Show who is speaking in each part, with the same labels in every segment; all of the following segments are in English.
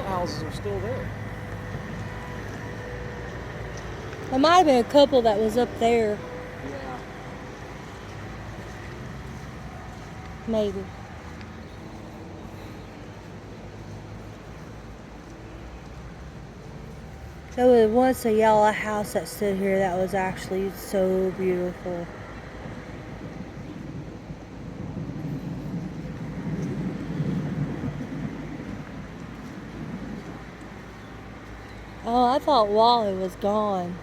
Speaker 1: houses are still there.
Speaker 2: There might have been a couple that was up there.
Speaker 1: Yeah.
Speaker 2: Maybe. There was once a yellow house that stood here that was actually so beautiful. Oh, I thought Wally was gone.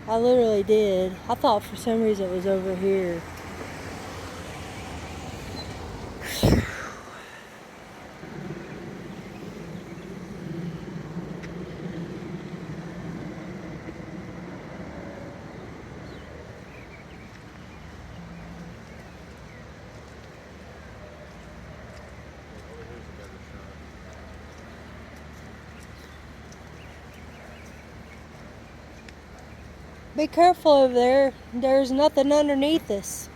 Speaker 2: I literally did. I thought for some reason it was over here. Be careful over there. There's nothing underneath us.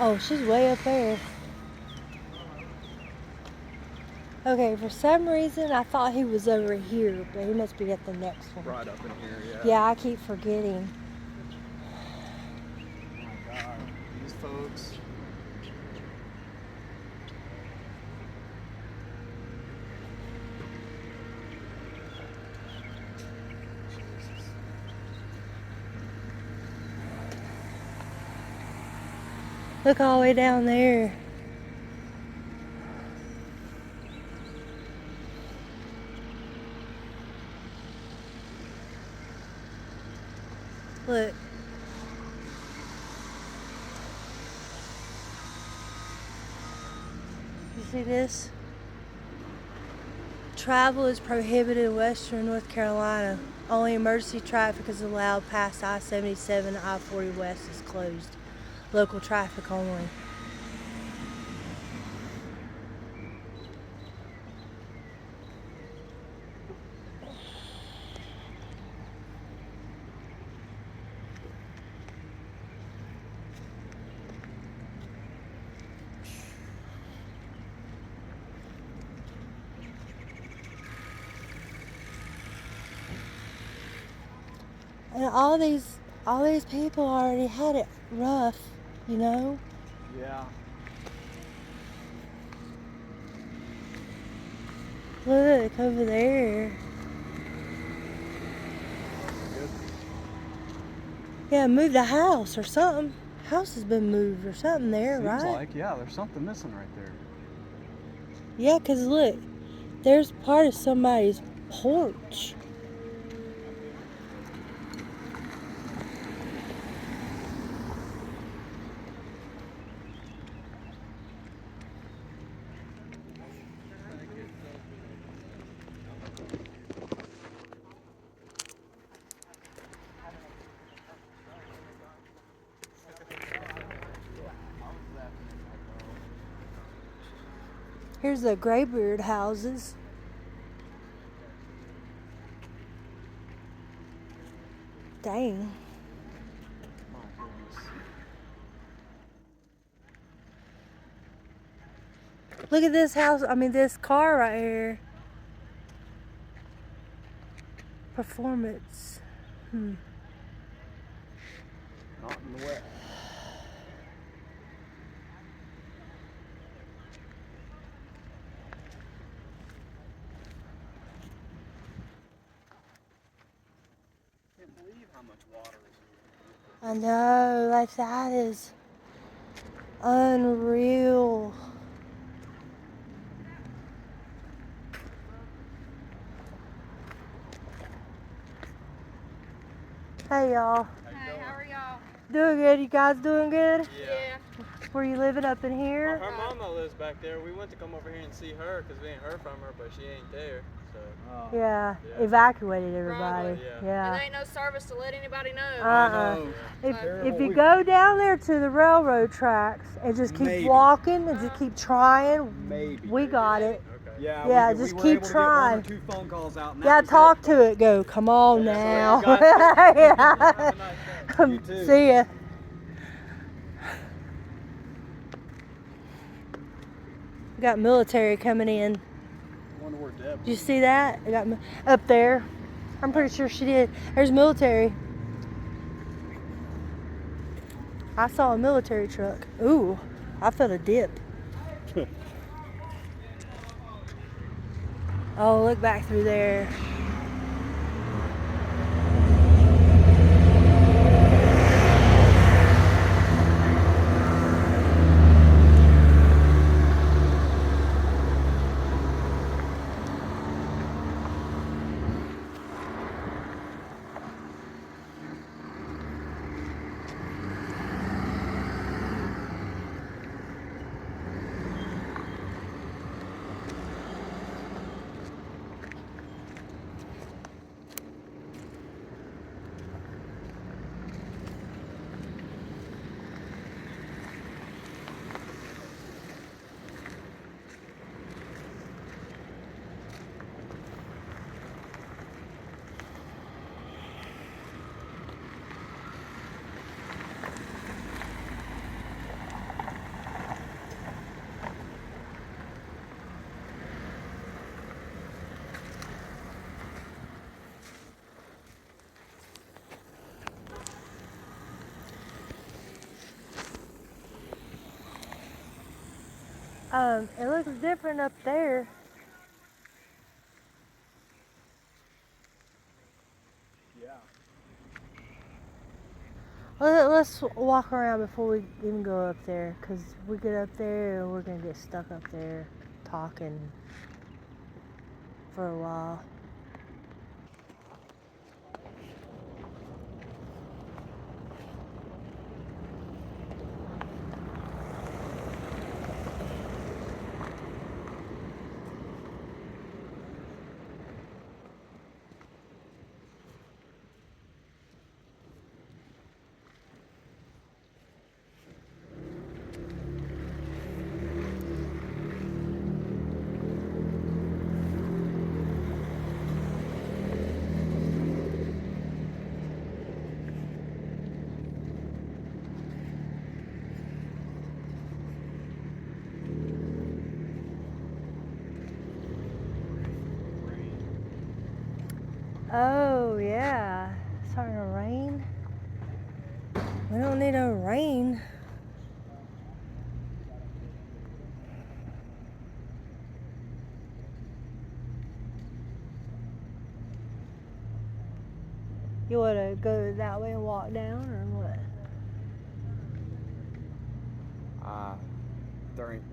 Speaker 2: Oh, she's way up there. Okay, for some reason I thought he was over here, but he must be at the next one.
Speaker 1: Right up in here, yeah.
Speaker 2: Yeah, I keep forgetting.
Speaker 1: Oh my God, these folks.
Speaker 2: Look all the way down there. Look. You see this? Travel is prohibited in western North Carolina. Only emergency traffic is allowed past I-77. I-40 West is closed. Local traffic only. And all these people already had it rough, you know?
Speaker 1: Yeah.
Speaker 2: Look over there.
Speaker 1: Good.
Speaker 2: Yeah, move the house or something. House has been moved or something there,
Speaker 1: Seems
Speaker 2: right?
Speaker 1: like, yeah, there's something missing right there.
Speaker 2: Yeah, 'cause look, there's part of somebody's porch. Here's the graybeard houses. Dang.
Speaker 1: My goodness.
Speaker 2: Look at this house, this car right here. Performance.
Speaker 1: Not in the wet. I can't believe how much water is in here.
Speaker 2: I know, like that is unreal. Hey y'all.
Speaker 3: Hey, how are y'all?
Speaker 2: Doing good. You guys doing good?
Speaker 3: Yeah.
Speaker 2: Where you living up in here?
Speaker 1: Her mama lives back there. We went to come over here and see her because we ain't heard from her, but she ain't there. So.
Speaker 2: Yeah.
Speaker 1: Yeah.
Speaker 2: Evacuated everybody.
Speaker 3: Probably.
Speaker 2: Yeah.
Speaker 3: And there ain't no service to let anybody know.
Speaker 2: If you go down there to the railroad tracks and just keep walking and just keep trying, we got it.
Speaker 1: Okay.
Speaker 2: Yeah, just
Speaker 4: we were
Speaker 2: keep
Speaker 4: able to
Speaker 2: trying.
Speaker 4: get 1 or 2 phone calls out. And
Speaker 2: Yeah, talk to it. Go. Come on now. Yeah.
Speaker 4: You too.
Speaker 2: See ya. We got military coming in.
Speaker 1: I wonder where Deb.
Speaker 2: Did you see that? I got up there. I'm pretty sure she did. There's military. I saw a military truck. Ooh, I felt a dip. Oh, look back through there. It looks different up there.
Speaker 1: Yeah.
Speaker 2: Let's walk around before we even go up there, because we get up there and we're gonna get stuck up there talking for a while. Oh yeah, it's starting to rain. We don't need no rain. You wanna go that way and walk down, or what?
Speaker 4: There ain't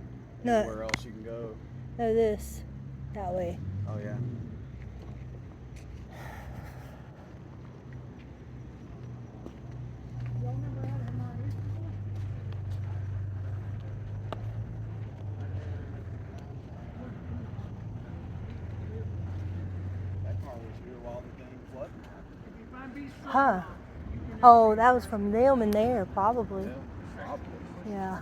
Speaker 2: No.
Speaker 4: anywhere else you can go.
Speaker 2: No, this. That way.
Speaker 4: Oh, yeah.
Speaker 1: That car was here while the thing flooded.
Speaker 2: Huh. Oh, that was from them in there, probably.
Speaker 1: Yeah, probably.
Speaker 2: Yeah.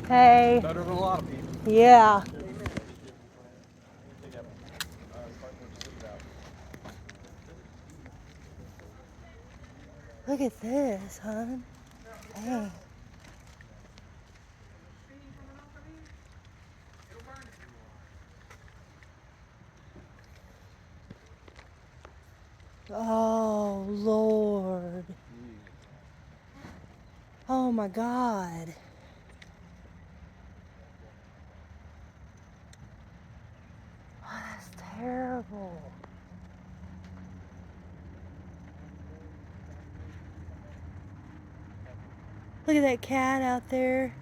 Speaker 2: Hey.
Speaker 1: Better than a lot of people.
Speaker 2: Yeah. Look at this, hon. Dang. Oh, Lord. Oh, my God. Oh, that's terrible. Look at that cat out there.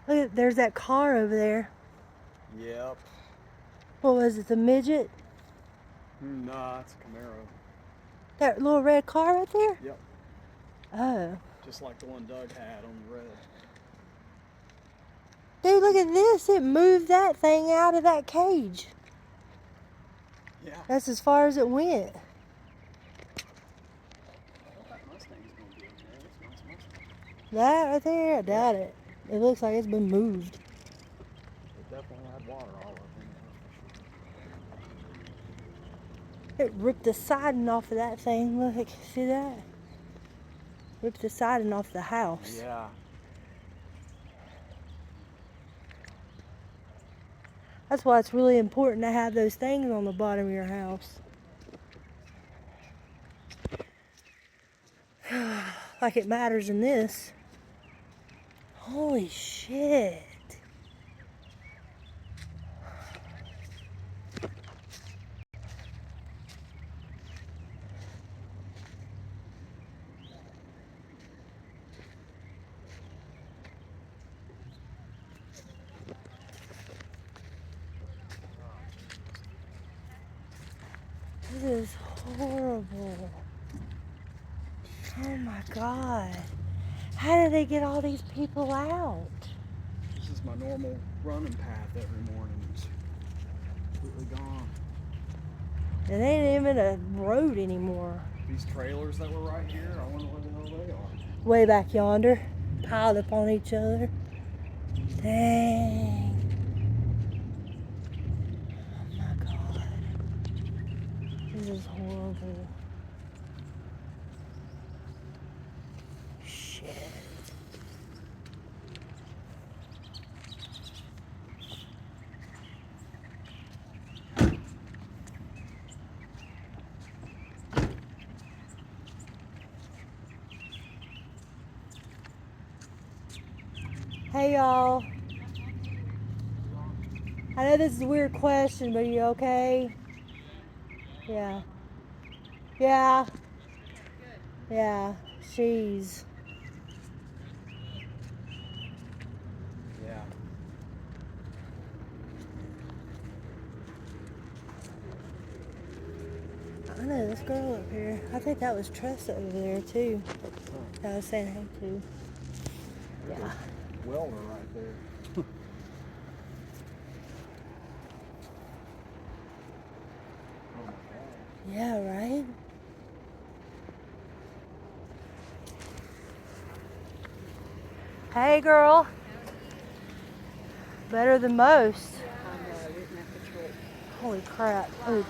Speaker 2: Look, there's that car over there.
Speaker 4: Yep.
Speaker 2: What was it, the midget?
Speaker 4: Nah, it's a Camaro.
Speaker 2: That little red car right there?
Speaker 4: Yep.
Speaker 2: Oh.
Speaker 4: Just like the one Doug had on the road.
Speaker 2: Dude, look at this. It moved that thing out of that cage.
Speaker 4: Yeah.
Speaker 2: That's as far as it went.
Speaker 4: I hope that Mustang's gonna be okay. That's a nice Mustang.
Speaker 2: That right there, I doubt it. It looks like it's been moved.
Speaker 4: It definitely had water all over it.
Speaker 2: It ripped the siding off of that thing. Look, see that? Ripped the siding off the house.
Speaker 4: Yeah.
Speaker 2: That's why it's really important to have those things on the bottom of your house. Like it matters in this. Holy shit. This is horrible. Oh my God. How did they get all these people out?
Speaker 4: This is my normal running path every morning. It's completely gone.
Speaker 2: It ain't even a road anymore.
Speaker 4: These trailers that were right here, I wonder where the hell they are.
Speaker 2: Way back yonder, piled up on each other. Dang. Oh my God. This is horrible. Shit. Hey y'all. I know this is a weird question, but are you okay? Yeah. Yeah. Yeah. She's.
Speaker 4: Yeah.
Speaker 2: I know this girl up here. I think that was Tressa over there too. That I was saying hey to. Yeah.
Speaker 4: Welder right there. Oh my God.
Speaker 2: Yeah, right? Hey girl. Better than most. Holy crap. Oh,